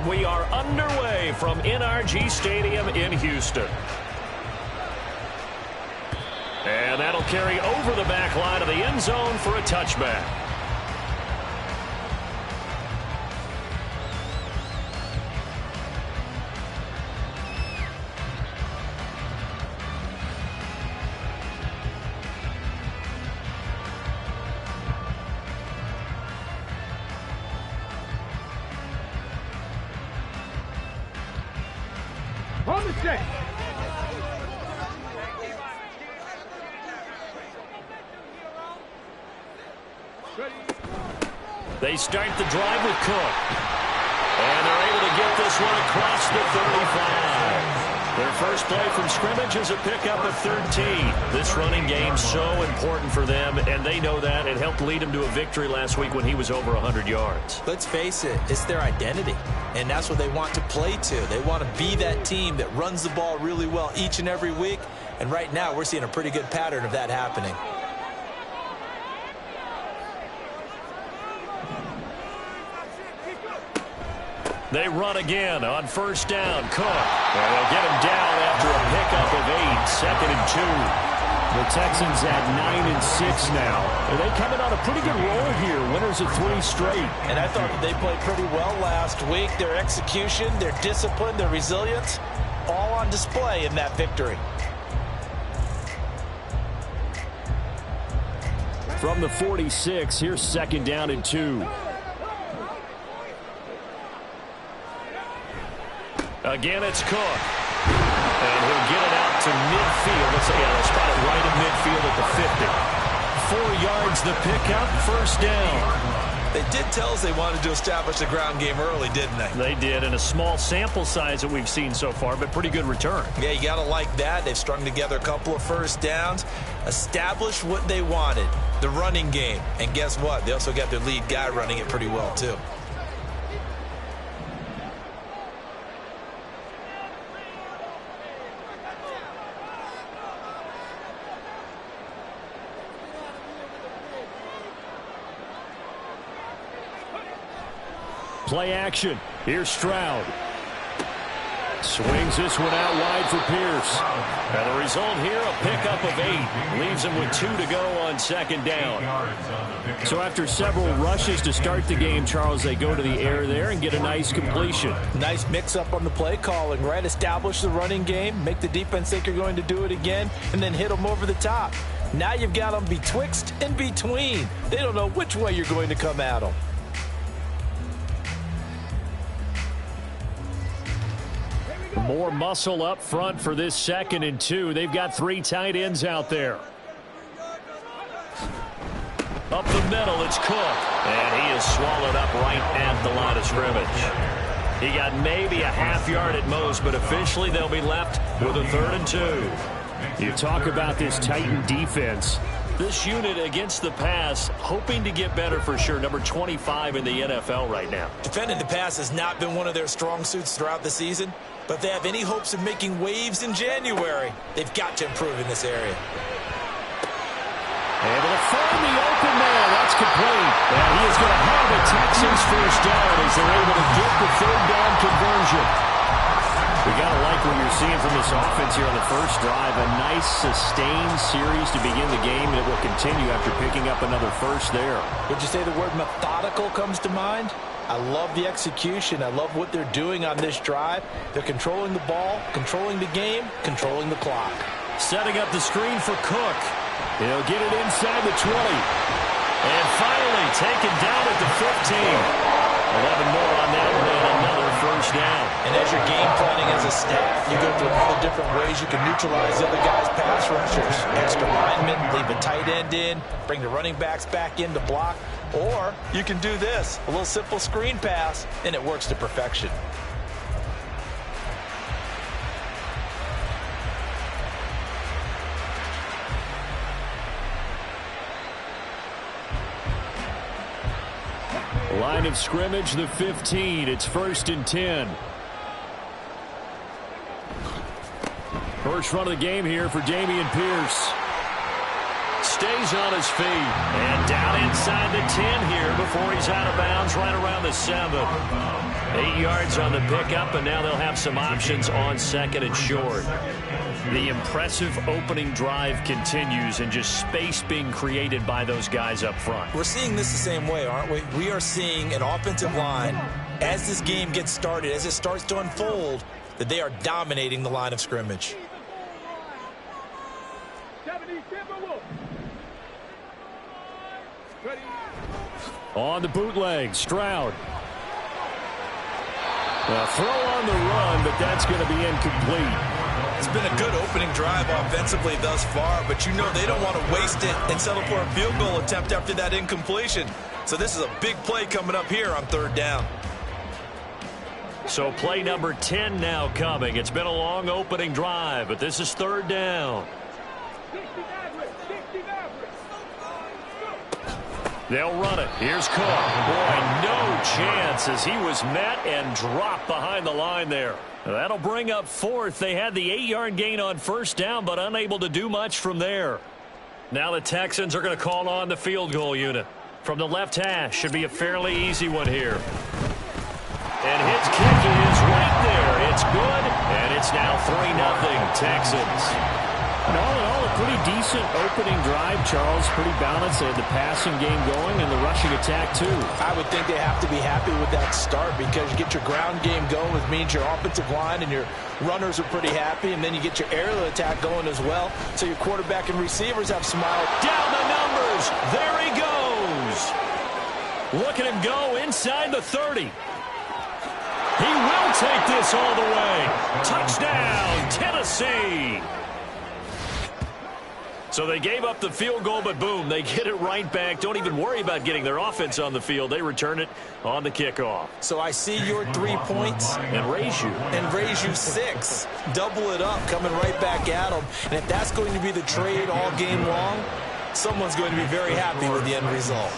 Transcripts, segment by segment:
And we are underway from NRG Stadium in Houston. And that'll carry over the back line of the end zone for a touchback. On the check. They start the drive with Cook. And they're able to get this one across the 35. Their first play from scrimmage is a pickup of 13. This running game so important for them, and they know that. It helped lead them to a victory last week when he was over 100 yards. Let's face it, it's their identity, and that's what they want to play to. They want to be that team that runs the ball really well each and every week, and right now we're seeing a pretty good pattern of that happening. They run again on first down. Cook. And they'll get him down after a pickup of 8. Second and 2. The Texans at 9-6 now. And they coming on a pretty good roll here. Winners of 3 straight. And I thought that they played pretty well last week. Their execution, their discipline, their resilience, all on display in that victory. From the 46, here's second down and 2. Again, it's Cook. And he'll get it out to midfield. Let's spot it right in midfield at the 50. 4 yards the pickup, first down. They did tell us they wanted to establish the ground game early, didn't they? They did, in a small sample size that we've seen so far, but pretty good return. Yeah, you got to like that. They've strung together a couple of first downs, established what they wanted, the running game. And guess what? They also got their lead guy running it pretty well, too. Play action. Here's Stroud. Swings this one out wide for Pierce. And the result here, a pickup of 8. Leaves him with 2 to go on second down. So after several rushes to start the game, Charles, they go to the air there and get a nice completion. Nice mix-up on the play calling, right? Establish the running game, make the defense think you're going to do it again, and then hit them over the top. Now you've got them betwixt and between. They don't know which way you're going to come at them. More muscle up front for this second and 2. They've got 3 tight ends out there. Up the middle, it's Cook. And he is swallowed up right at the line of scrimmage. He got maybe a half yard at most, but officially they'll be left with a 3rd and 2. You talk about this Titan defense. This unit against the pass, hoping to get better for sure. Number 25 in the NFL right now. Defending the pass has not been one of their strong suits throughout the season, but if they have any hopes of making waves in January, they've got to improve in this area. Able to find the open man. That's complete. And he is going to have the Texans first down as they're able to get the 3rd down conversion. We got to like what you're seeing from this offense here on the first drive. A nice, sustained series to begin the game, and it will continue after picking up another first there. Would you say the word methodical comes to mind? I love the execution. I love what they're doing on this drive. They're controlling the ball, controlling the game, controlling the clock. Setting up the screen for Cook. He'll get it inside the 20. And finally taken down at the 15. 11 more on that one, and another first down. And as you're game planning as a staff, you go through all the different ways you can neutralize the other guy's pass rushers. Extra linemen, leave a tight end in, bring the running backs back in to block. Or you can do this, a little simple screen pass, and it works to perfection. Line of scrimmage, the 15. It's 1st and 10. First run of the game here for Dameon Pierce. Stays on his feet. And down inside the 10 here before he's out of bounds right around the 7. 8 yards on the pickup, and now they'll have some options on second and short. The impressive opening drive continues, and just space being created by those guys up front. We're seeing this the same way, aren't we? We are seeing an offensive line, as this game gets started, as it starts to unfold, that they are dominating the line of scrimmage. On the bootleg, Stroud. A throw on the run, but that's going to be incomplete. It's been a good opening drive offensively thus far, but you know they don't want to waste it and settle for a field goal attempt after that incompletion. So this is a big play coming up here on third down. So play number 10 now coming. It's been a long opening drive, but this is third down. They'll run it. Here's Cook. Boy, no chance as he was met and dropped behind the line there. That'll bring up fourth. They had the 8-yard gain on first down, but unable to do much from there. Now the Texans are going to call on the field goal unit. From the left hash, should be a fairly easy one here. And his kick is right there. It's good, and it's now 3-0 Texans. And all in all, a pretty decent opening drive, Charles. Pretty balanced. They had the passing game going and the rushing attack, too. I would think they have to be happy with that start because you get your ground game going, which means your offensive line and your runners are pretty happy, and then you get your aerial attack going as well. So your quarterback and receivers have smiled. Down the numbers. There he goes. Look at him go inside the 30. He will take this all the way. Touchdown, Tennessee. So they gave up the field goal, but boom, they get it right back. Don't even worry about getting their offense on the field. They return it on the kickoff. So I see your 3 points. And raise you. And raise you 6. Double it up, coming right back at them. And if that's going to be the trade all game long, someone's going to be very happy with the end result.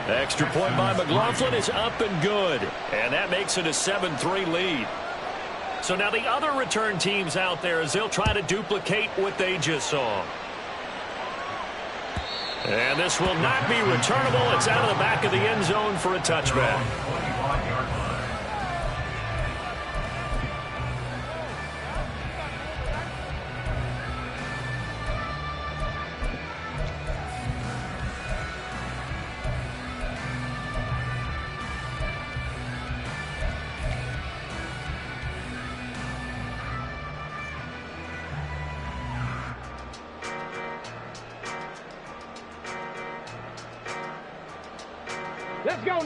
The extra point by McLaughlin is up and good. And that makes it a 7-3 lead. So now the other return teams out there as they'll try to duplicate what they just saw. And this will not be returnable. It's out of the back of the end zone for a touchback.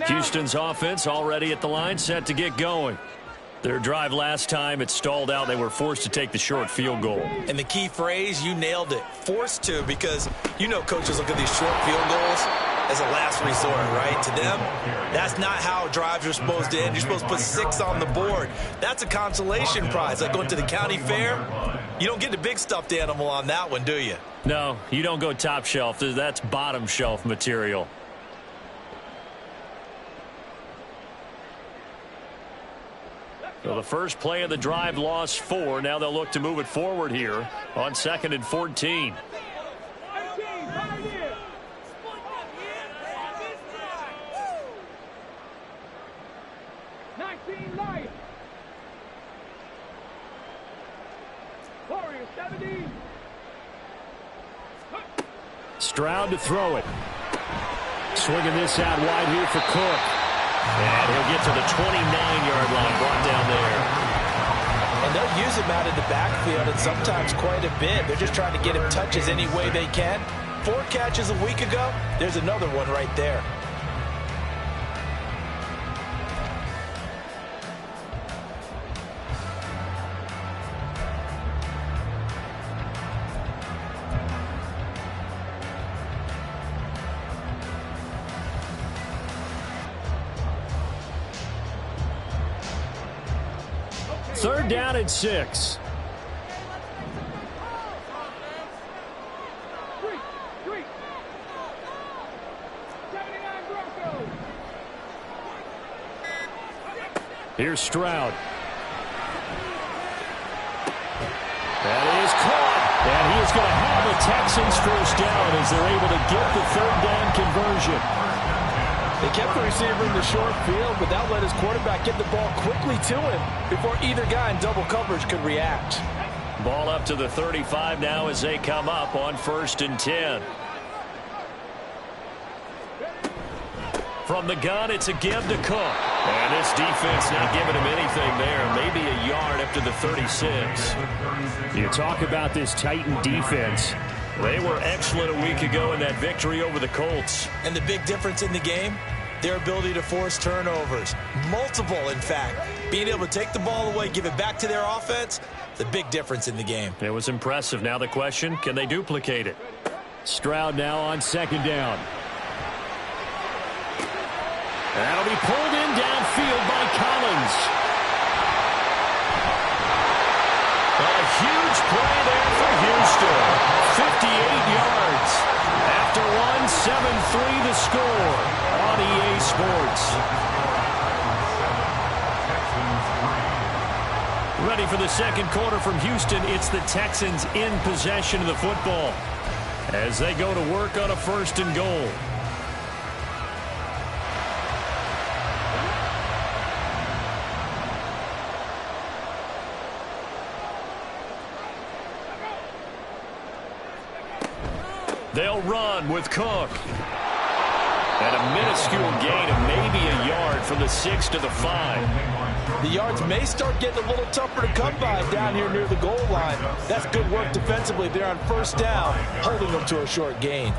Houston's offense already at the line, set to get going. Their drive last time, it stalled out. They were forced to take the short field goal. And the key phrase, you nailed it, forced to, because you know coaches look at these short field goals as a last resort, right? To them, that's not how drives are supposed to end. You're supposed to put 6 on the board. That's a consolation prize. Like going to the county fair, you don't get the big stuffed animal on that one, do you? No, you don't go top shelf. That's bottom shelf material. So the first play of the drive lost 4. Now they'll look to move it forward here on 2nd and 14. Stroud to throw it. Swinging this out wide here for Cook. And he'll get to the 29-yard line, brought down there. And they'll use him out in the backfield, and sometimes quite a bit. They're just trying to get him touches any way they can. 4 catches a week ago. There's another one right there. Third down and 6. Here's Stroud. That is caught. And he is going to have the Texans first down as they're able to get the third down conversion. They kept the receiver in the short field, but that let his quarterback get the ball quickly to him before either guy in double coverage could react. Ball up to the 35 now as they come up on 1st and 10. From the gun, it's a give to Cook. And this defense not giving him anything there. Maybe a yard up to the 36. You talk about this Titan defense. They were excellent a week ago in that victory over the Colts. And the big difference in the game, their ability to force turnovers. Multiple, in fact. Being able to take the ball away, give it back to their offense, the big difference in the game. It was impressive. Now the question, can they duplicate it? Stroud now on 2nd down. That'll be pulled in downfield by Collins. A huge play there for Houston. 58 yards. After one, 7-3 the score on EA Sports. Ready for the second quarter from Houston. It's the Texans in possession of the football as they go to work on a 1st and goal. They'll run with Cook. And a minuscule gain of maybe a yard from the 6 to the 5. The yards may start getting a little tougher to come by down here near the goal line. That's good work defensively. They're on 1st down, holding them to a short gain.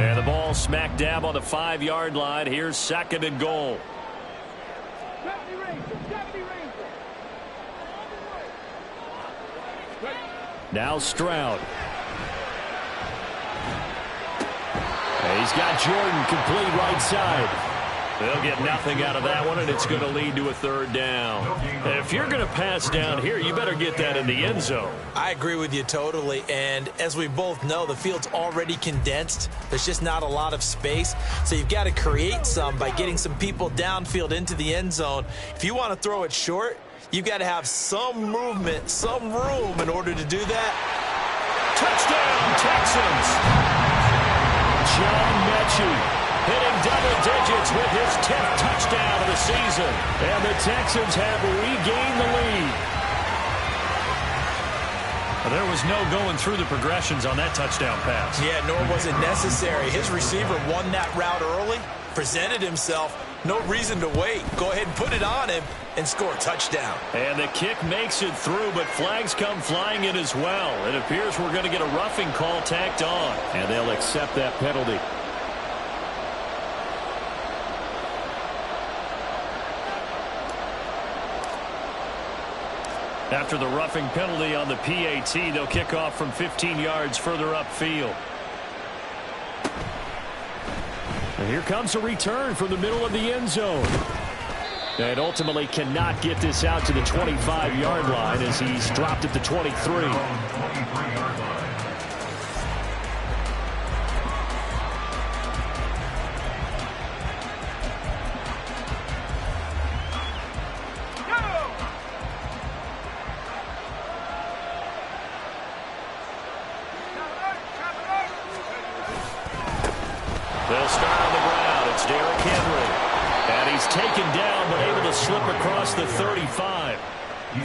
And the ball smack dab on the 5-yard line. Here's 2nd and goal. Now Stroud. And he's got Jordan complete right side. They'll get nothing out of that one, and it's going to lead to a 3rd down. If you're going to pass down here, you better get that in the end zone. I agree with you totally, and as we both know, the field's already condensed. There's just not a lot of space, so you've got to create some by getting some people downfield into the end zone. If you want to throw it short, you've got to have some movement, some room in order to do that. Touchdown, Texans! John Mechie hitting double digits with his 10th touchdown of the season. And the Texans have regained the lead. There was no going through the progressions on that touchdown pass. Yeah, nor was it necessary. His receiver won that route early, presented himself. No reason to wait. Go ahead and put it on him and score a touchdown. And the kick makes it through, but flags come flying in as well. It appears we're going to get a roughing call tacked on. And they'll accept that penalty. After the roughing penalty on the PAT, they'll kick off from 15 yards further upfield. And here comes a return from the middle of the end zone. And ultimately cannot get this out to the 25-yard line as he's dropped at the 23. They'll start on the ground. It's Derrick Henry. And he's taken down, but able to slip across the 35.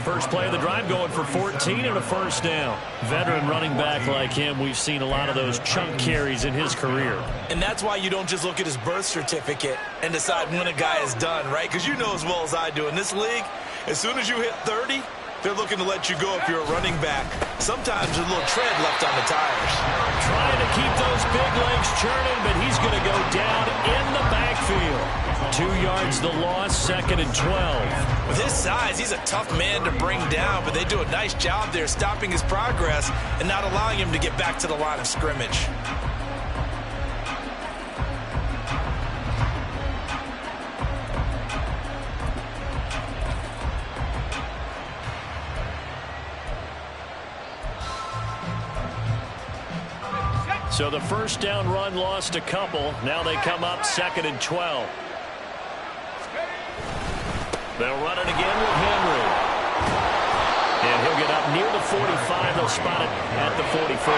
First play of the drive going for 14 and a 1st down. Veteran running back like him, we've seen a lot of those chunk carries in his career. And that's why you don't just look at his birth certificate and decide when a guy is done, right? Because you know as well as I do, in this league, as soon as you hit 30, they're looking to let you go if you're a running back. Sometimes there's a little tread left on the tires. Trying to keep those big legs churning, but he's going to go down in the backfield. 2 yards the loss, 2nd and 12. With his size, he's a tough man to bring down, but they do a nice job there stopping his progress and not allowing him to get back to the line of scrimmage. So the 1st down run lost a couple. Now they come up 2nd and 12. They'll run it again with Henry. And he'll get up near the 45. They'll spot it at the 44.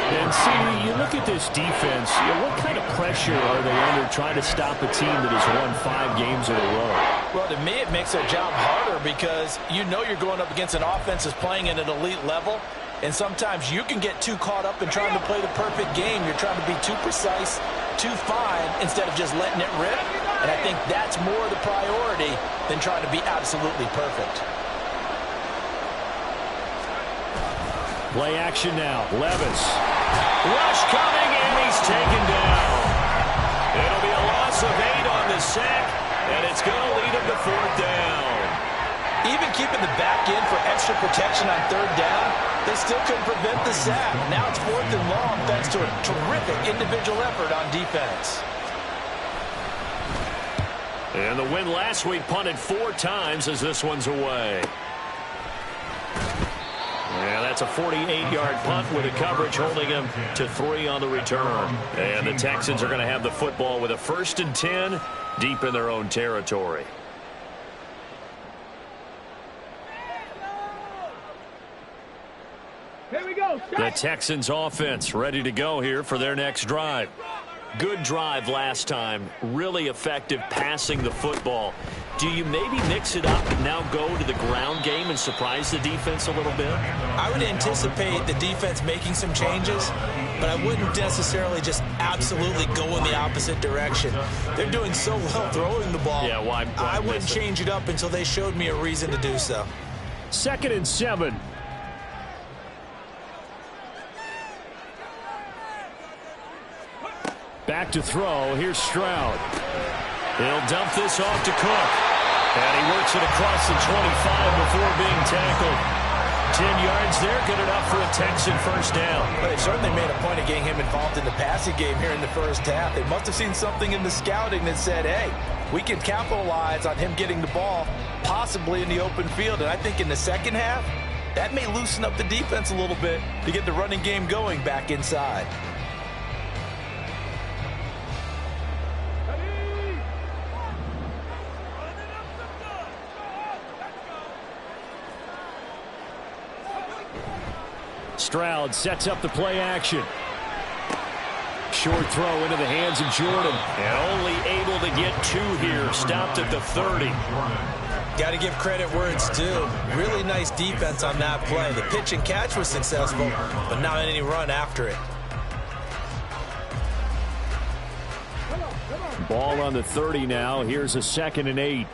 And see, you look at this defense, what kind of pressure are they under trying to stop a team that has won 5 games in a row? Well, to me, it makes their job harder because you know you're going up against an offense that's playing at an elite level, and sometimes you can get too caught up in trying to play the perfect game. You're trying to be too precise, too fine, instead of just letting it rip. And I think that's more the priority than trying to be absolutely perfect. Play action now. Levis. Rush coming, and he's taken down. It'll be a loss of 8 on the sack, and it's going to lead him to 4th down. Even keeping the back end for extra protection on 3rd down, they still couldn't prevent the sack. Now it's 4th and long thanks to a terrific individual effort on defense. And the win last week punted 4 times as this one's away. And that's a 48-yard punt with a coverage holding him to 3 on the return. And the Texans are going to have the football with a 1st and 10 deep in their own territory. Here we go. The Texans offense ready to go here for their next drive. Good drive last time. Really effective passing the football. Do you maybe mix it up and now go to the ground game and surprise the defense a little bit? I would anticipate the defense making some changes, but I wouldn't necessarily just absolutely go in the opposite direction. They're doing so well throwing the ball. Yeah, why I wouldn't change it up until they showed me a reason to do so. 2nd and 7. Back to throw. Here's Stroud. He'll dump this off to Cook. And he works it across the 25 before being tackled. 10 yards there, good enough for a Texan 1st down. Well, they certainly made a point of getting him involved in the passing game here in the 1st half. They must have seen something in the scouting that said, hey, we can capitalize on him getting the ball, possibly in the open field. And I think in the 2nd half, that may loosen up the defense a little bit to get the running game going back inside. Stroud sets up the play action. Short throw into the hands of Jordan. And only able to get 2 here. Stopped at the 30. Got to give credit where it's due. Really nice defense on that play. The pitch and catch was successful, but not any run after it. Ball on the 30 now. Here's a 2nd and 8.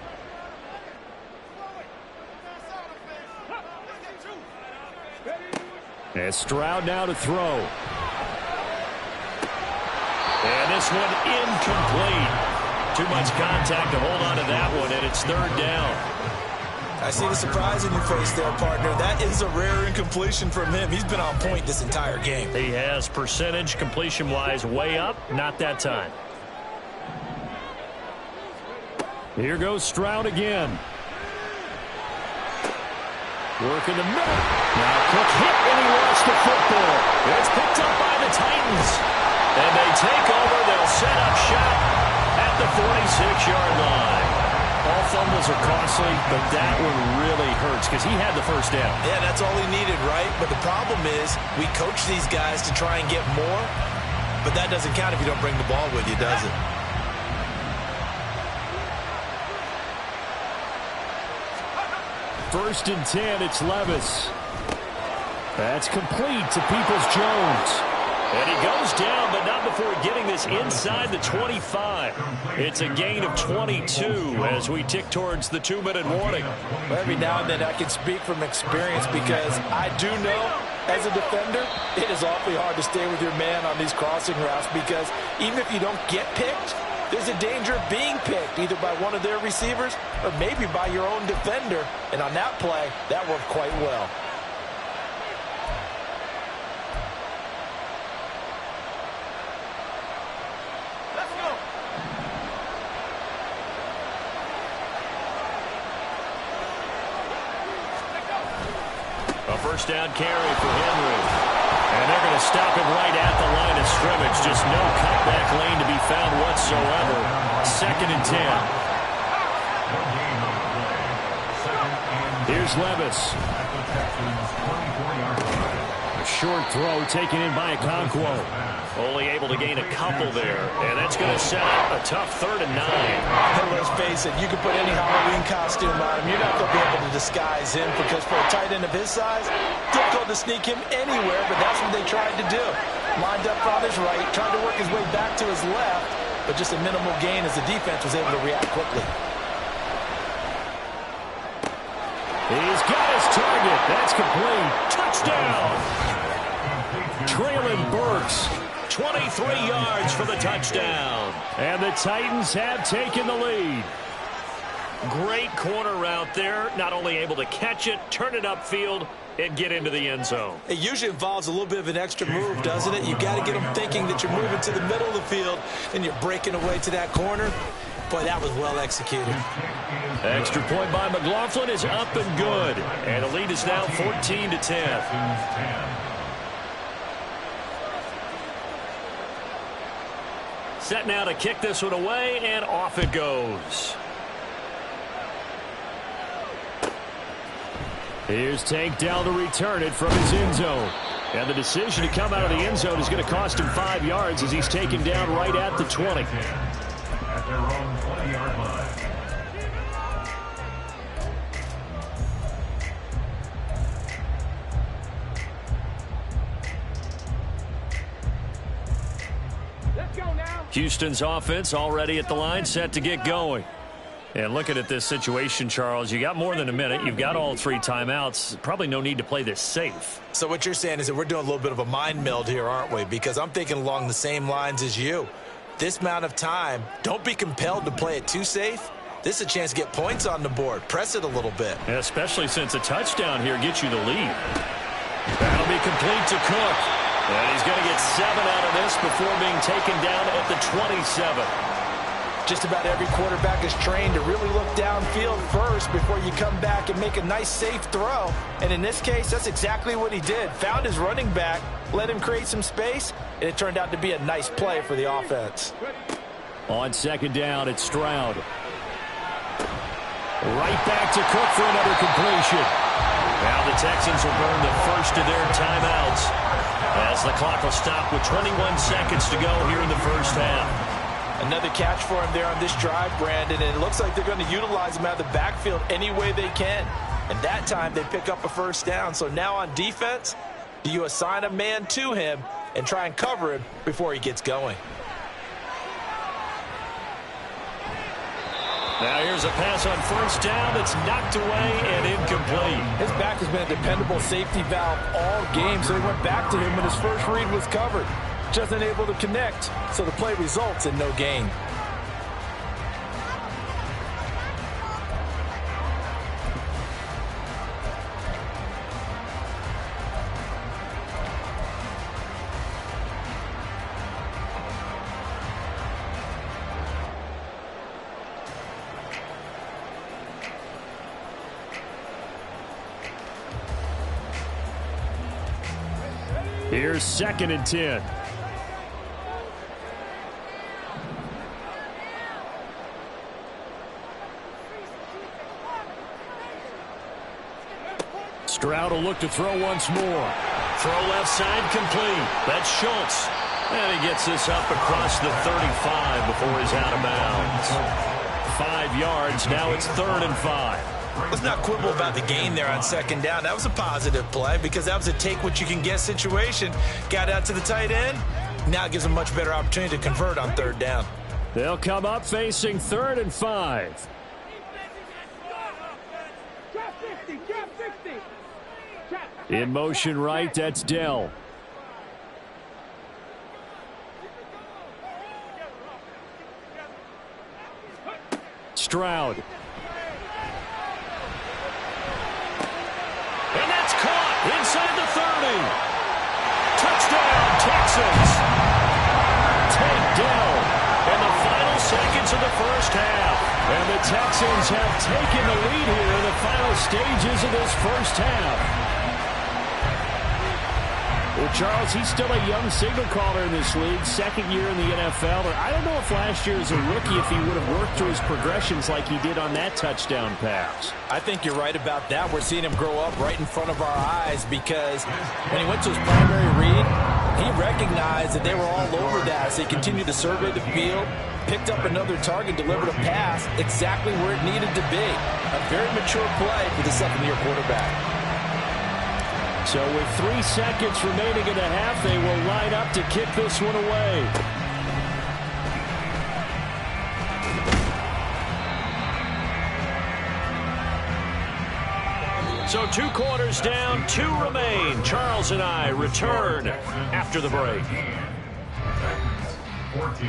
And Stroud now to throw. And this one incomplete. Too much contact to hold on to that one, and it's 3rd down. I see the surprise in your face there, partner. That is a rare incompletion from him. He's been on point this entire game. He has percentage completion-wise way up. Not that time. Here goes Stroud again. Working the middle. Now Cook hit and he lost the football. It's picked up by the Titans. And they take over. They'll set up shop at the 46-yard line. All fumbles are costly, but that one really hurts because he had the 1st down. Yeah, that's all he needed, right? But the problem is we coach these guys to try and get more, but that doesn't count if you don't bring the ball with you, does it? 1st and 10, it's Levis. That's complete to Peoples-Jones. And he goes down, but not before getting this inside the 25. It's a gain of 22 as we tick towards the 2-minute warning. Well, every now and then I can speak from experience because I do know as a defender, it is awfully hard to stay with your man on these crossing routes because even if you don't get picked, there's a danger of being picked either by one of their receivers or maybe by your own defender. And on that play, that worked quite well. Let's go. A 1st down carry for Henry. And they're going to stop him right at the line of scrimmage. Just no cutback lane to be found whatsoever. 2nd and 10. Here's Levis. A short throw taken in by Okonkwo. Only able to gain a couple there, and that's going to set up a tough 3rd and 9. And let's face it, you can put any Halloween costume on him. You're not going to be able to disguise him because for a tight end of his size, difficult to sneak him anywhere, but that's what they tried to do. Lined up on his right, tried to work his way back to his left, but just a minimal gain as the defense was able to react quickly. He's got his target. That's complete. Touchdown. Traylon Burks. 23 yards for the touchdown. And the Titans have taken the lead. Great corner route there. Not only able to catch it, turn it upfield, and get into the end zone. It usually involves a little bit of an extra move, doesn't it? You've got to get them thinking that you're moving to the middle of the field and you're breaking away to that corner. Boy, that was well executed. Extra point by McLaughlin is up and good. And the lead is now 14-10. Set now to kick this one away, and off it goes. Here's Tank down to return it from his end zone. And the decision to come out of the end zone is going to cost him 5 yards as he's taken down right at the 20. At their own 20-yard line. Let's go now. Houston's offense already at the line, set to get going. And looking at this situation, Charles, you got more than a minute. You've got all 3 timeouts. Probably no need to play this safe. So what you're saying is that we're doing a little bit of a mind meld here, aren't we? Because I'm thinking along the same lines as you. This amount of time, don't be compelled to play it too safe. This is a chance to get points on the board. Press it a little bit. And especially since a touchdown here gets you the lead. That'll be complete to Cook. And he's going to get 7 out of this before being taken down at the 27. Just about every quarterback is trained to really look downfield first before you come back and make a nice, safe throw. And in this case, that's exactly what he did. Found his running back, let him create some space, and it turned out to be a nice play for the offense. On second down, it's Stroud. Right back to Cook for another completion. Now the Texans will burn the first of their timeouts as the clock will stop with 21 seconds to go here in the first half. Another catch for him there on this drive, Brandon, and it looks like they're going to utilize him out of the backfield any way they can. And that time they pick up a first down. So now on defense, do you assign a man to him and try and cover him before he gets going? Now here's a pass on first down that's knocked away and incomplete. His back has been a dependable safety valve all game, so he went back to him when his first read was covered. Just unable to connect, so the play results in no gain. Here's 2nd and 10. Stroud will look to throw once more. Throw left side complete. That's Schultz. And he gets this up across the 35 before he's out of bounds. 5 yards. Now it's 3rd and 5. Let's not quibble about the gain there on second down. That was a positive play because that was a take-what-you-can-get situation. Got out to the tight end. Now it gives him a much better opportunity to convert on 3rd down. They'll come up facing 3rd and 5. In motion right, that's Dell. Stroud. And that's caught inside the 30. Touchdown, Texans. Tank Dell in the final seconds of the first half. And the Texans have taken the lead here in the final stages of this first half. Well, Charles, he's still a young signal caller in this league, second year in the NFL. I don't know if last year as a rookie if he would have worked through his progressions like he did on that touchdown pass. I think you're right about that. We're seeing him grow up right in front of our eyes because when he went to his primary read, he recognized that they were all over that. So he continued to survey the field, picked up another target, delivered a pass exactly where it needed to be. A very mature play for the second-year quarterback. So with 3 seconds remaining in the half, they will line up to kick this one away. So 2 quarters down, 2 remain. Charles and I return after the break. 14.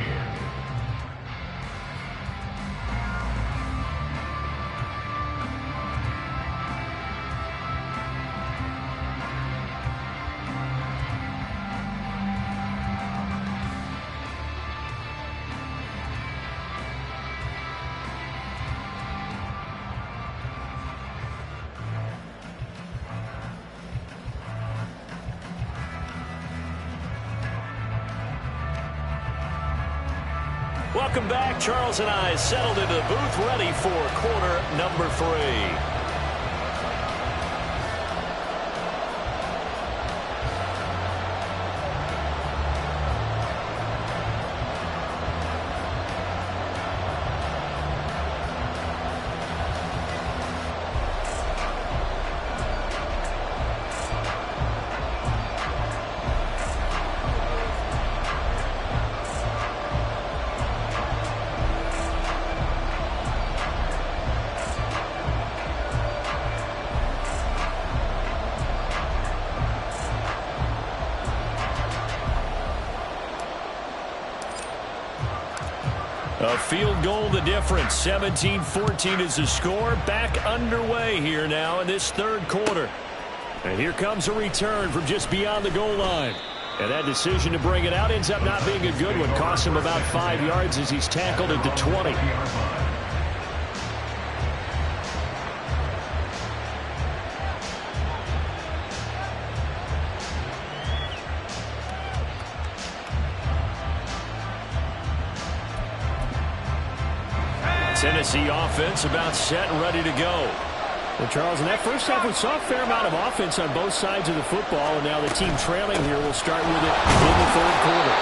Welcome back. Charles and I settled into the booth, ready for quarter number 3. A field goal the difference. 17-14 is the score. Back underway here now in this third quarter. And here comes a return from just beyond the goal line. And that decision to bring it out ends up not being a good one. Costs him about 5 yards as he's tackled at the 20. Tennessee offense about set and ready to go. Well, Charles, in that first half, we saw a fair amount of offense on both sides of the football, and now the team trailing here will start with it in the third quarter.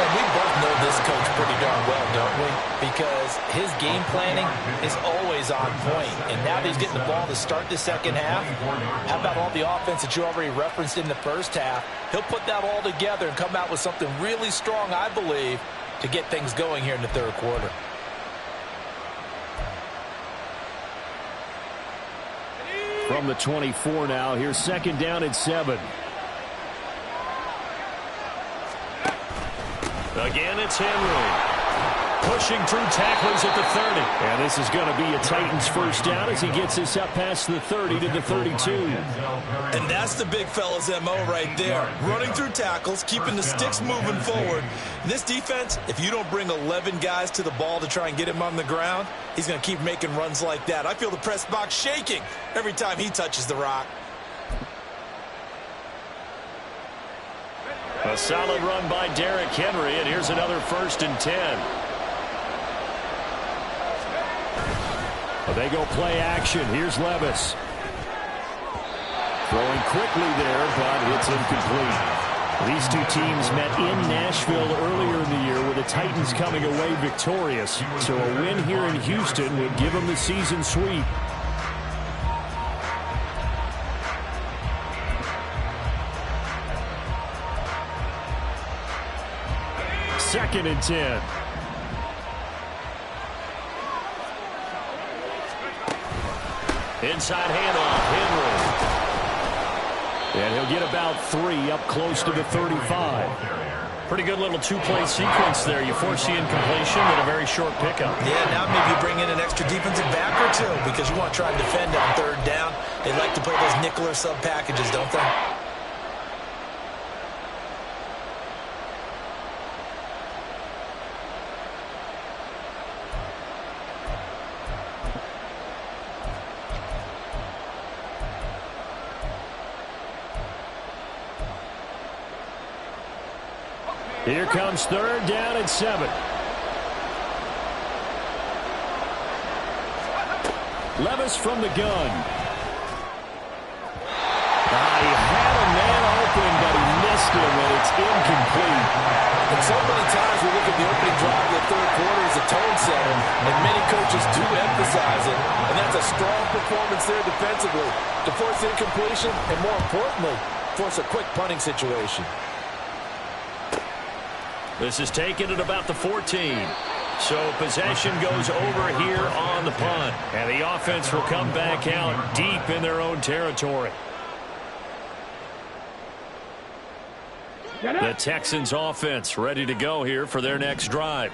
And we both know this coach pretty darn well, don't we? Because his game planning is always on point. And now that he's getting the ball to start the second half, how about all the offense that you already referenced in the first half? He'll put that all together and come out with something really strong, I believe, to get things going here in the third quarter. From the 24 now, here's second down and 7. Again, it's Henry. Pushing through tacklers at the 30. And this is going to be a Titans first down as he gets this up past the 30 to the 32. And that's the big fella's MO right there. Running through tackles, keeping the sticks moving forward. And this defense, if you don't bring 11 guys to the ball to try and get him on the ground, he's going to keep making runs like that. I feel the press box shaking every time he touches the rock. A solid run by Derrick Henry, and here's another 1st and 10. They go play action. Here's Levis. Throwing quickly there, but it's incomplete. These two teams met in Nashville earlier in the year with the Titans coming away victorious. So a win here in Houston would give them the season sweep. Second and 10. Inside handoff, Henry. And he'll get about 3 up close to the 35. Pretty good little 2-play sequence there. You foresee incompletion and a very short pickup. Yeah, now maybe you bring in an extra defensive back or two because you want to try and defend on third down. They like to play those nickel or sub packages, don't they? Here comes 3rd down and 7. Levis from the gun. He had a man open, but he missed him, and it's incomplete. And so many times we look at the opening drive of the 3rd quarter as a tone setter, and many coaches do emphasize it, and that's a strong performance there defensively to force incompletion and, more importantly, force a quick punting situation. This is taken at about the 14. So possession goes over here on the punt. And the offense will come back out deep in their own territory. The Texans offense ready to go here for their next drive.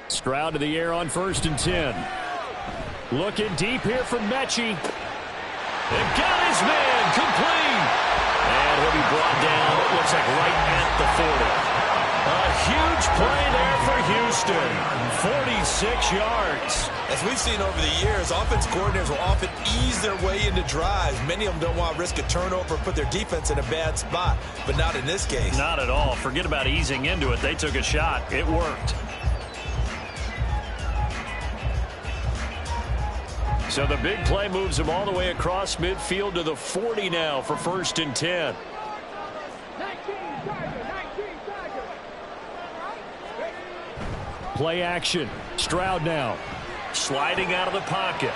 Stroud to the air on 1st and 10. Looking deep here from Mechie. They've got his man complete. And he'll be brought down, it looks like right at the 40. A huge play there for Houston. 46 yards. As we've seen over the years, offense coordinators will often ease their way into drives. Many of them don't want to risk a turnover or put their defense in a bad spot, but not in this case. Not at all. Forget about easing into it. They took a shot. It worked. So the big play moves them all the way across midfield to the 40 now for 1st and 10. Play action. Stroud now. Sliding out of the pocket.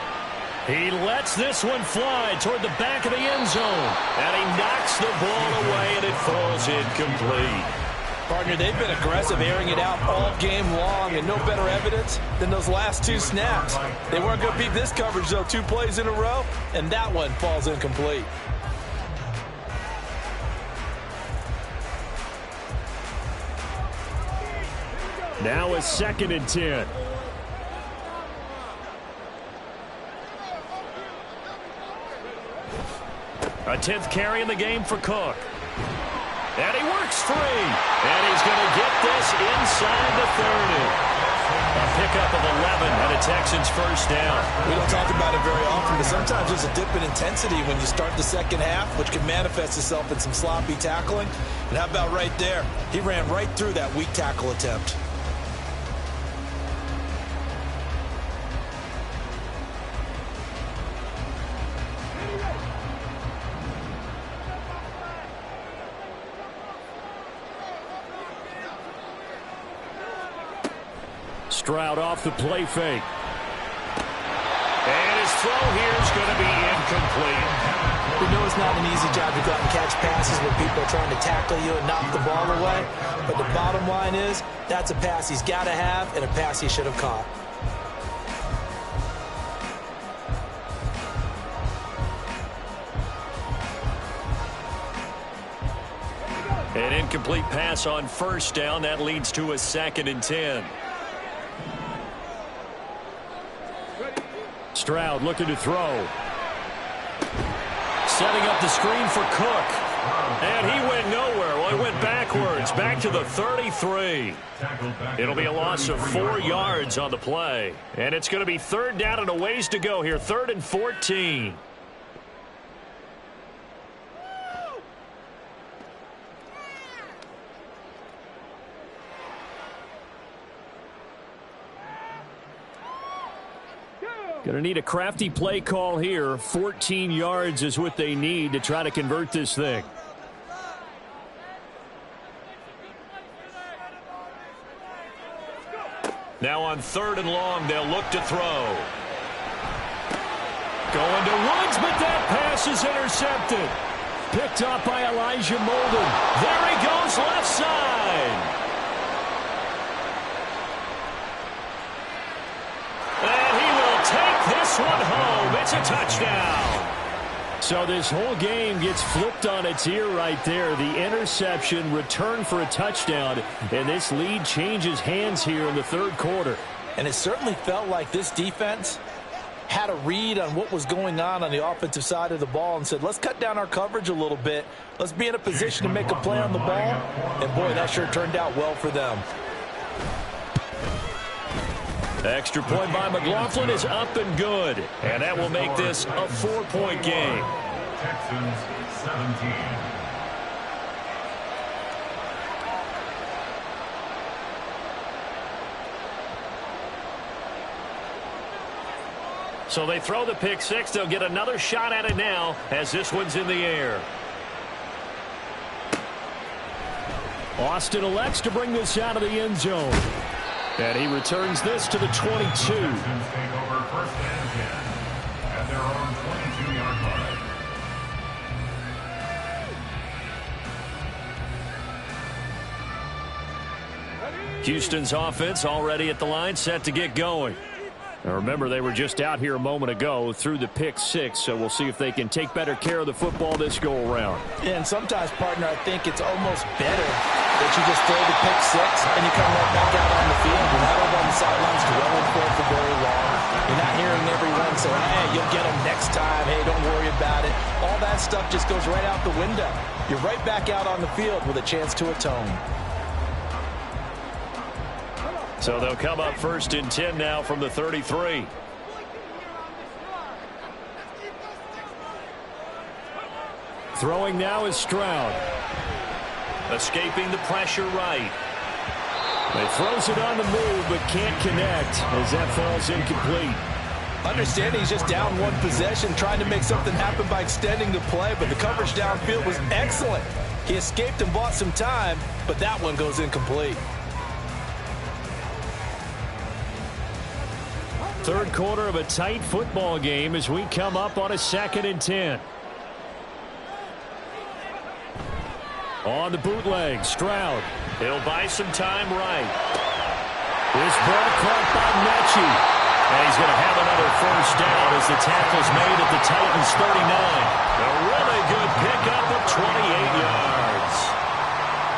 He lets this one fly toward the back of the end zone. And he knocks the ball away, and it falls incomplete. Partner, they've been aggressive, airing it out all game long, and no better evidence than those last 2 snaps. They weren't going to beat this coverage, though, 2 plays in a row, and that one falls incomplete. Now a 2nd and 10. A 10th carry in the game for Cook. And he works free. And he's going to get this inside the 30. A pickup of 11 and a Texans 1st down. We don't talk about it very often, but sometimes there's a dip in intensity when you start the second half, which can manifest itself in some sloppy tackling. And how about right there? He ran right through that weak tackle attempt. Stroud off the play fake. And his throw here is going to be incomplete. We know it's not an easy job to go out and catch passes when people are trying to tackle you and knock the ball away. But the bottom line is, that's a pass he's got to have and a pass he should have caught. An incomplete pass on 1st down. That leads to a 2nd and 10. Stroud looking to throw. Setting up the screen for Cook. And he went nowhere. Well, he went backwards. Back to the 33. It'll be a loss of 4 yards on the play. And it's going to be 3rd down and a ways to go here. 3rd and 14. Going to need a crafty play call here. 14 yards is what they need to try to convert this thing. Now on 3rd and long, they'll look to throw. Going to Woods, but that pass is intercepted. Picked up by Elijah Molden. There he goes, left side. This one home. It's a touchdown. So this whole game gets flipped on its ear right there. The interception, return for a touchdown, and this lead changes hands here in the 3rd quarter. And it certainly felt like this defense had a read on what was going on the offensive side of the ball and said, let's cut down our coverage a little bit. Let's be in a position to make a play on the ball. And, boy, that sure turned out well for them. Extra point by McLaughlin is up and good. And that will make this a 4-point game. Texans 17. So they throw the pick six. They'll get another shot at it now as this one's in the air. Austin elects to bring this out of the end zone. And he returns this to the 22. Texans take over first and 10 at their own 22-yard line. Houston's offense already at the line, set to get going. Now remember, they were just out here a moment ago through the pick six, so we'll see if they can take better care of the football this go around. And sometimes, partner, I think it's almost better that you just throw the pick six and you come right back out on the field. You're not over on the sidelines dwelling for it for very long. You're not hearing everyone say, hey, you'll get them next time. Hey, don't worry about it. All that stuff just goes right out the window. You're right back out on the field with a chance to atone. So they'll come up first and 10 now from the 33. Throwing now is Stroud. Escaping the pressure right. He throws it on the move but can't connect as that falls incomplete. Understanding he's just down one possession, trying to make something happen by extending the play, but the coverage downfield was excellent. He escaped and bought some time, but that one goes incomplete. Third quarter of a tight football game as we come up on a 2nd and 10. On the bootleg, Stroud. He'll buy some time right. This ball caught by Mechie. And he's going to have another first down as the tackle's made at the Titans' 39. A really good pickup of 28 yards.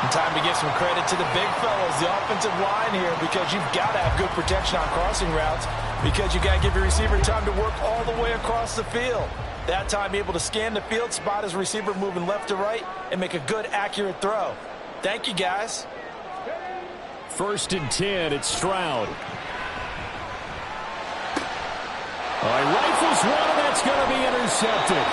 And time to give some credit to the big fellas, the offensive line here, because you've got to have good protection on crossing routes, because you got to give your receiver time to work all the way across the field. That time able to scan the field, spot his receiver moving left to right, and make a good, accurate throw. Thank you, guys. 1st and 10, it's Stroud. He rifles one, and that's going to be intercepted.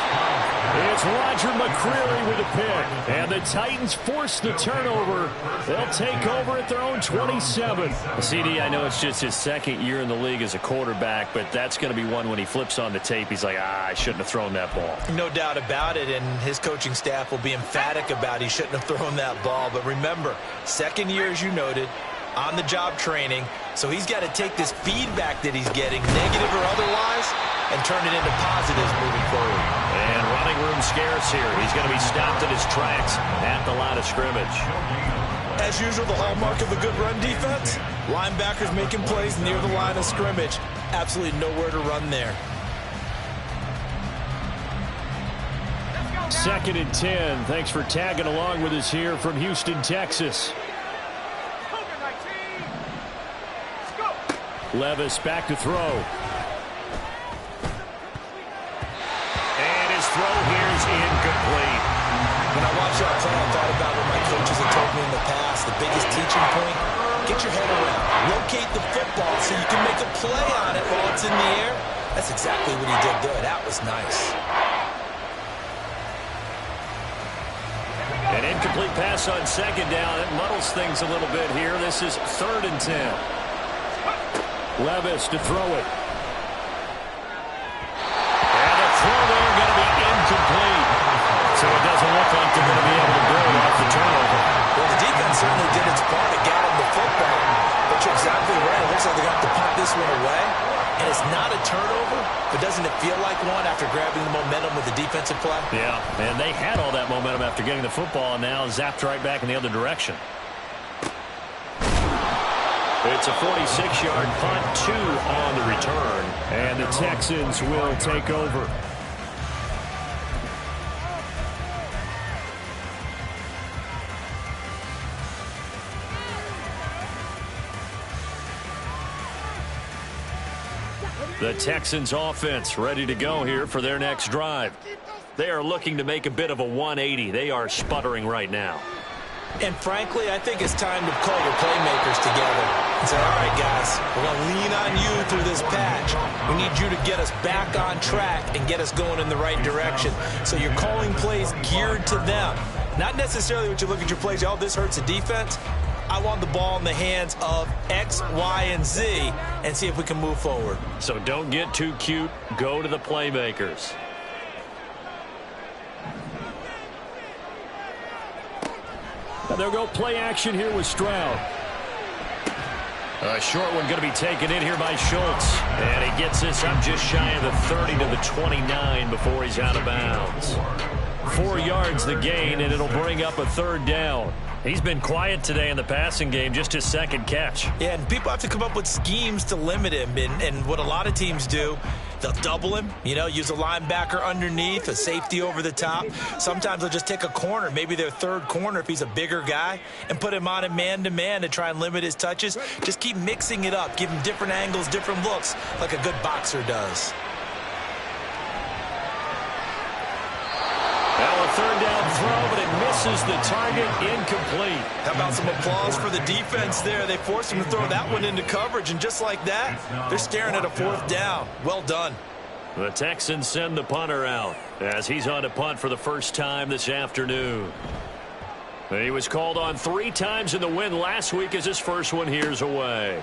It's Roger McCreary with a pick. And the Titans force the turnover. They'll take over at their own 27. CD, I know it's just his second year in the league as a quarterback, but that's going to be one when he flips on the tape. He's like, I shouldn't have thrown that ball. No doubt about it, and his coaching staff will be emphatic about he shouldn't have thrown that ball. But remember, second year, as you noted, on-the-job training, so he's got to take this feedback that he's getting, negative or otherwise, and turn it into positives moving forward. And running room scarce here. He's going to be stopped in his tracks at the line of scrimmage. As usual, the hallmark of a good run defense, linebackers making plays near the line of scrimmage. Absolutely nowhere to run there. 2nd and 10. Thanks for tagging along with us here from Houston, Texas. Levis back to throw. And his throw here is incomplete. When I watched that play, I thought about what my coaches have told me in the past. The biggest teaching point, get your head around. Locate the football so you can make a play on it while it's in the air. That's exactly what he did there. That was nice. An incomplete pass on 2nd down. It muddles things a little bit here. This is 3rd and 10. Levis to throw it. And the throw there going to be incomplete. So it doesn't look like they're going to be able to build off the turnover. Well, the defense certainly did its part to get him the football. But you're exactly right. It looks like they're going to have to punt this one away. And it's not a turnover, but doesn't it feel like one after grabbing the momentum with the defensive play? Yeah, and they had all that momentum after getting the football, and now zapped right back in the other direction. It's a 46-yard punt, 2 on the return. And the Texans will take over. The Texans offense ready to go here for their next drive. They are looking to make a bit of a 180. They are sputtering right now. And frankly, I think it's time to call your playmakers together and say, all right, guys, we're going to lean on you through this patch. We need you to get us back on track and get us going in the right direction. So you're calling plays geared to them. Not necessarily what you look at your plays, oh, this hurts the defense. I want the ball in the hands of X, Y, and Z and see if we can move forward. So don't get too cute. Go to the playmakers. And they'll go play action here with Stroud. A short one going to be taken in here by Schultz. And he gets this up just shy of the 30 to the 29 before he's out of bounds. 4 yards the gain, and it'll bring up a third down. He's been quiet today in the passing game, just his second catch. Yeah, and people have to come up with schemes to limit him. And what a lot of teams do, they'll double him, use a linebacker underneath, a safety over the top. Sometimes they'll just take a corner, maybe their third corner if he's a bigger guy, and put him on a man-to-man to try and limit his touches. Just keep mixing it up, give him different angles, different looks, like a good boxer does. Well, a third down throw, but it misses the target, incomplete. How about some applause for the defense there? They forced him to throw that one into coverage, and just like that, they're staring at a fourth down. Well done. The Texans send the punter out as he's on to punt for the first time this afternoon. He was called on 3 times in the win last week as his first one here's away.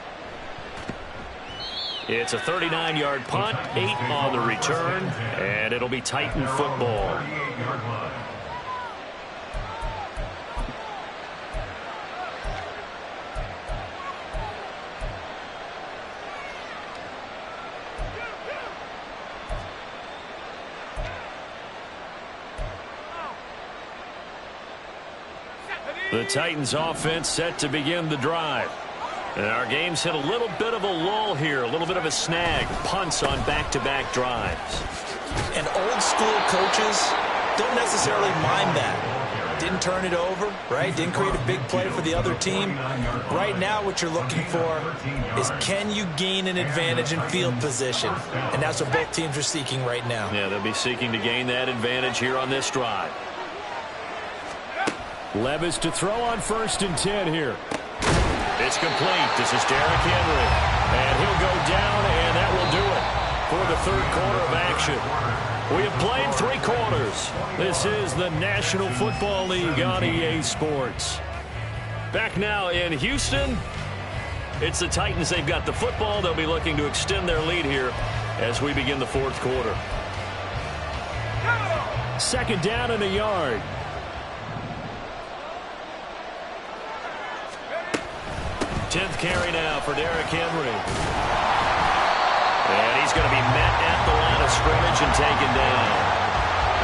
It's a 39-yard punt, 8 on the return, and it'll be Titan football. The Titans offense set to begin the drive. And our game's hit a little bit of a lull here, a little bit of a snag. Punts on back-to-back drives. And old-school coaches don't necessarily mind that. Didn't turn it over, right? Didn't create a big play for the other team. Right now what you're looking for is, can you gain an advantage in field position? And that's what both teams are seeking right now. Yeah, they'll be seeking to gain that advantage here on this drive. Levis to throw on 1st and 10 here. It's complete. This is Derrick Henry. And he'll go down, and that will do it for the third quarter of action. We have played 3 quarters. This is the National Football League on EA Sports. Back now in Houston, it's the Titans. They've got the football. They'll be looking to extend their lead here as we begin the fourth quarter. 2nd down and a yard. Tenth carry now for Derrick Henry. And he's going to be met at the line of scrimmage and taken down.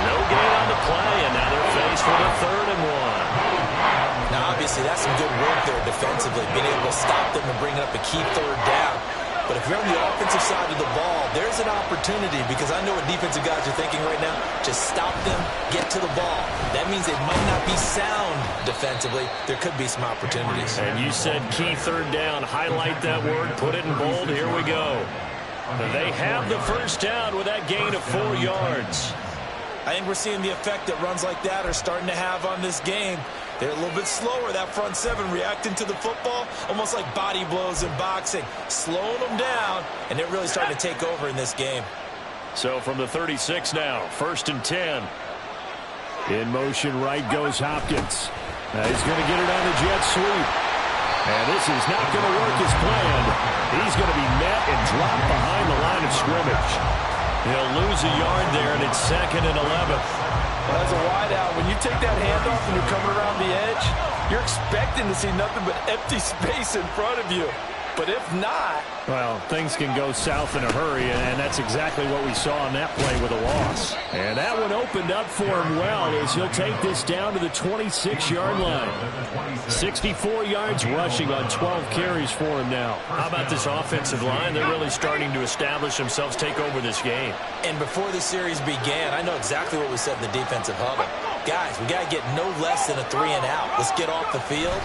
No gain on the play, and now they're faced with a 3rd and 1. Now, obviously, that's some good work there defensively, being able to stop them and bring up a key 3rd down. But if you're on the offensive side of the ball, there's an opportunity, because I know what defensive guys are thinking right now. Just stop them, get to the ball. That means they might not be sound defensively. There could be some opportunities. And you said key 3rd down. Highlight that word. Put it in bold. Here we go. They have the first down with that gain of 4 yards. I think we're seeing the effect that runs like that are starting to have on this game. They're a little bit slower, that front 7, reacting to the football, almost like body blows in boxing, slowing them down, and they're really starting to take over in this game. So from the 36 now, 1st and 10. In motion, right goes Hopkins. Now he's going to get it on the jet sweep. And this is not going to work as planned. He's going to be met and dropped behind the line of scrimmage. He'll lose a yard there, and it's 2nd and 11. Well, as a wideout, when you take that handoff and you're coming around the edge, you're expecting to see nothing but empty space in front of you. But if not... Well, things can go south in a hurry, and that's exactly what we saw on that play with a loss. And that one opened up for him well as he'll take this down to the 26-yard line. 64 yards rushing on 12 carries for him now. How about this offensive line? They're really starting to establish themselves, take over this game. And before the series began, I know exactly what we said in the defensive huddle. Guys, we got to get no less than a 3-and-out. Let's get off the field.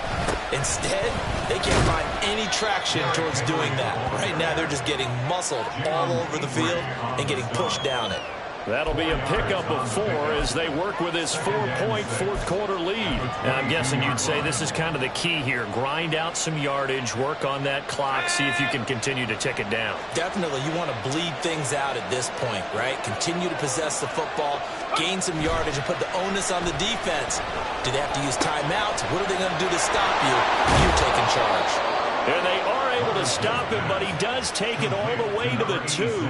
Instead, they can't find any traction towards doing that. Right now, they're just getting muscled all over the field and getting pushed down it. That'll be a pickup of 4 as they work with his 4-point fourth-quarter lead. Now, I'm guessing you'd say this is kind of the key here. Grind out some yardage, work on that clock, see if you can continue to tick it down. Definitely, you want to bleed things out at this point, right? Continue to possess the football, gain some yardage, and put the onus on the defense. Do they have to use timeouts? What are they going to do to stop you? You taking charge. And they are able to stop him, but he does take it all the way to the 2.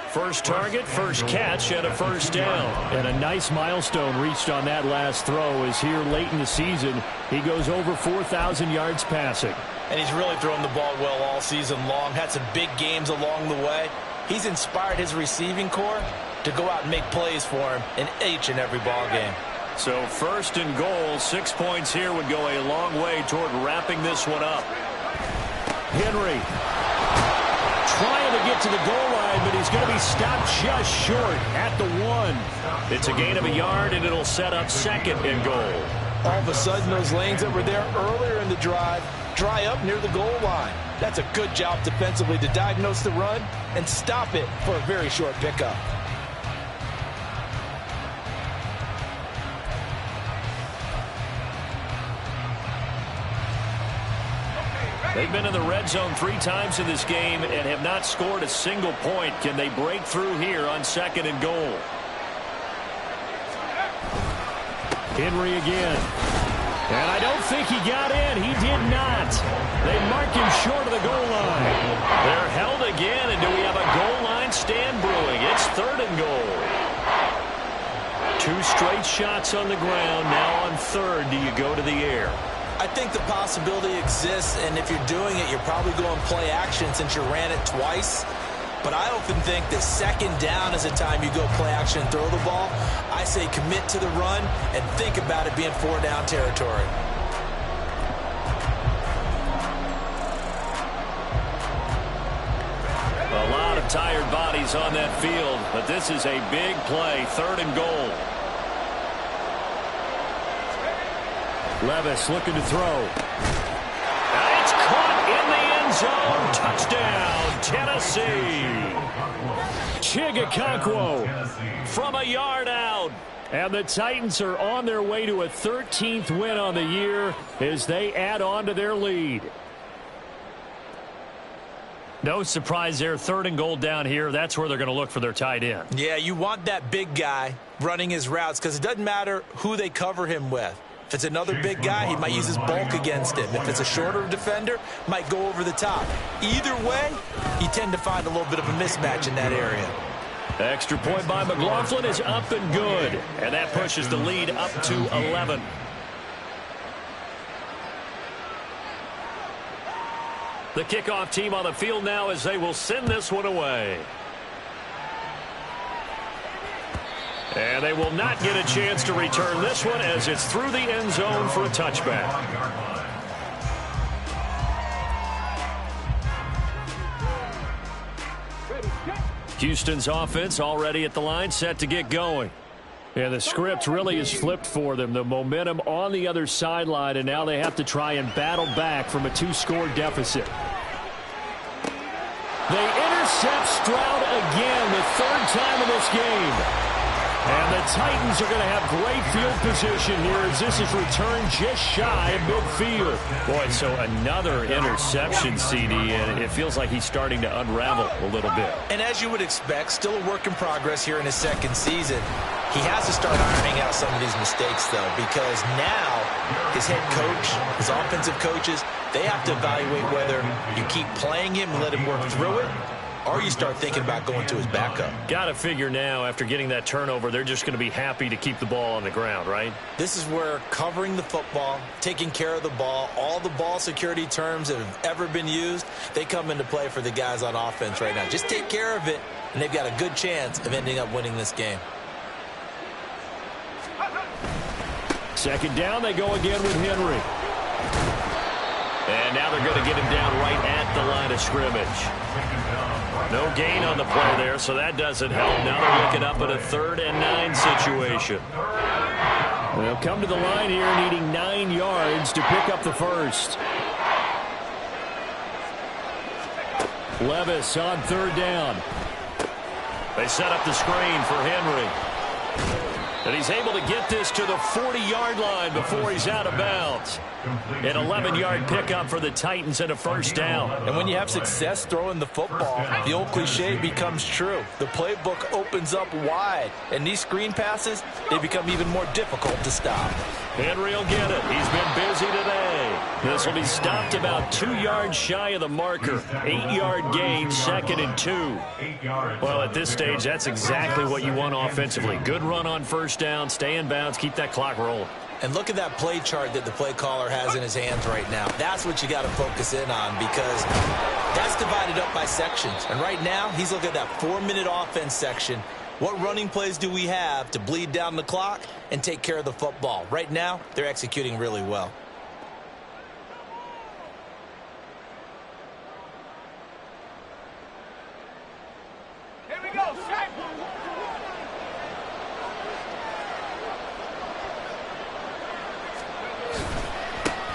First target, first catch, and a first down. And a nice milestone reached on that last throw as here late in the season, he goes over 4,000 yards passing. And he's really thrown the ball well all season long. Had some big games along the way. He's inspired his receiving corps to go out and make plays for him in each and every ball game. So first and goal, 6 points here would go a long way toward wrapping this one up. Henry trying to get to the goal line, but he's going to be stopped just short at the 1. It's a gain of a yard, and it'll set up second and goal. All of a sudden, those lanes that were there earlier in the drive dry up near the goal line. That's a good job defensively to diagnose the run and stop it for a very short pickup. They've been in the red zone 3 times in this game and have not scored a single point. Can they break through here on second and goal? Henry again. And I don't think he got in. He did not. They mark him short of the goal line. They're held again, and do we have a goal line stand brewing? It's third and goal. 2 straight shots on the ground. Now on third, do you go to the air? I think the possibility exists, and if you're doing it, you're probably going play action since you ran it twice. But I often think that second down is a time you go play action and throw the ball. I say commit to the run and think about it being 4-down territory. A lot of tired bodies on that field, but this is a big play, third and goal. Levis looking to throw. It's caught in the end zone. Touchdown, Tennessee. Chigakonkwo from a yard out. And the Titans are on their way to a 13th win on the year as they add on to their lead. No surprise there. Third and goal down here. That's where they're going to look for their tight end. Yeah, you want that big guy running his routes because it doesn't matter who they cover him with. If it's another big guy, he might use his bulk against him. If it's a shorter defender, might go over the top. Either way, you tend to find a little bit of a mismatch in that area. Extra point by McLaughlin is up and good. And that pushes the lead up to 11. The kickoff team on the field now as they will send this one away. And they will not get a chance to return this one as it's through the end zone for a touchback. Houston's offense already at the line, set to get going. And the script really is flipped for them. The momentum on the other sideline, and now they have to try and battle back from a 2-score deficit. They intercept Stroud again, the 3rd time in this game. And the Titans are going to have great field position here as this is returned just shy of midfield. Boy, so another interception, CD, and it feels like he's starting to unravel a little bit. And as you would expect, still a work in progress here in his 2nd season. He has to start ironing out some of these mistakes, though, because now his head coach, his offensive coaches, they have to evaluate whether you keep playing him and let him work through it, or you start thinking about going to his backup. Got to figure now, after getting that turnover, they're just going to be happy to keep the ball on the ground, right? This is where covering the football, taking care of the ball, all the ball security terms that have ever been used, they come into play for the guys on offense right now. Just take care of it, and they've got a good chance of ending up winning this game. Second down, they go again with Henry. And now they're going to get him down right at the line of scrimmage. No gain on the play there, so that doesn't help. Now they're looking up at a 3rd and 9 situation. They'll come to the line here needing 9 yards to pick up the first. Levis on 3rd down. They set up the screen for Henry. And he's able to get this to the 40-yard line before he's out of bounds. An 11-yard pickup for the Titans and a first down. And when you have success throwing the football, the old cliche becomes true. The playbook opens up wide, and these screen passes, they become even more difficult to stop. Henry will get it. He's been busy today. This will be stopped about 2 yards shy of the marker. 8-yard gain, 2nd and 2. Well, at this stage, that's exactly what you want offensively. Good run on first down, stay in bounds, keep that clock rolling. And look at that play chart that the play caller has in his hands right now. That's what you got to focus in on, because that's divided up by sections. And right now, he's looking at that 4-minute offense section. What running plays do we have to bleed down the clock and take care of the football? Right now, they're executing really well. Here we go, strike.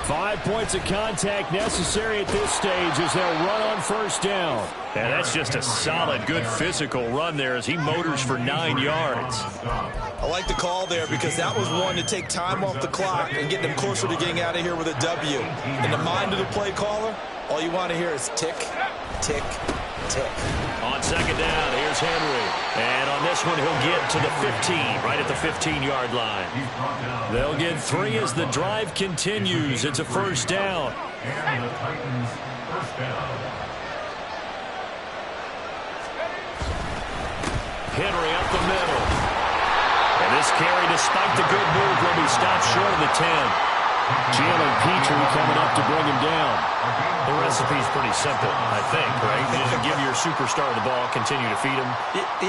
5 points of contact necessary at this stage as they'll run on first down. And that's just a solid, good physical run there as he motors for 9 yards. I like the call there because that was one to take time off the clock and get them closer to getting out of here with a W. In the mind of the play caller, all you want to hear is tick, tick, tick. On second down, here's Henry. And on this one, he'll get to the 15, right at the 15-yard line. They'll get 3 as the drive continues. It's a first down. And the Titans first down. Henry up the middle. And this carry, despite the good move, will be stopped short of the 10. Jalen Petrie coming up to bring him down. The recipe's pretty simple, I think, right? You just give your superstar the ball, continue to feed him.